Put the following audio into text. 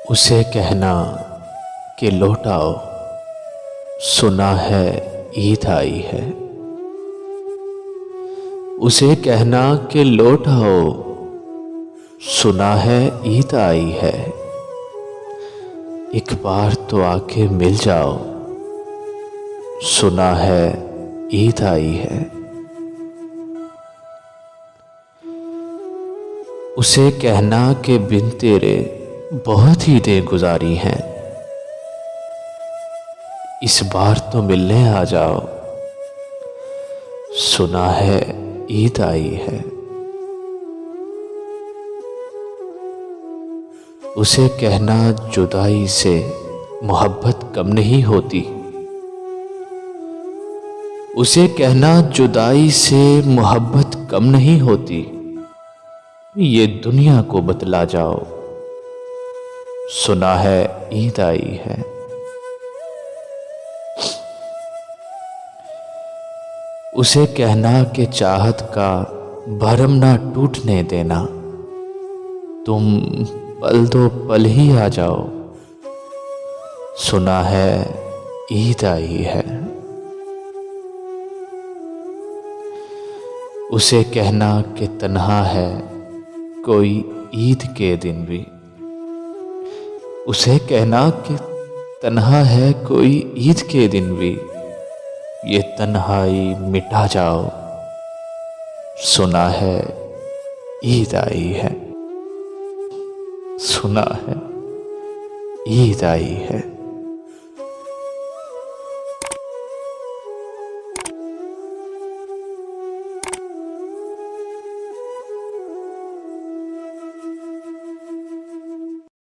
उसे कहना कि लौट आओ, सुना है ईद आई है। उसे कहना कि लौट आओ, सुना है ईद आई है। एक बार तो आके मिल जाओ, सुना है ईद आई है। उसे कहना कि बिन तेरे बहुत ही देर गुजारी हैं, इस बार तो मिलने आ जाओ, सुना है ईद आई है। उसे कहना जुदाई से मोहब्बत कम नहीं होती, उसे कहना जुदाई से मोहब्बत कम नहीं होती। ये दुनिया को बतला जाओ, सुना है ईद आई है। उसे कहना कि चाहत का भरम ना टूटने देना, तुम पल दो पल ही आ जाओ, सुना है ईद आई है। उसे कहना कि तन्हा है कोई ईद के दिन भी, उसे कहना कि तन्हा है कोई ईद के दिन भी। ये तन्हाई मिटा जाओ, सुना है ईद आई है, सुना है ईद आई है।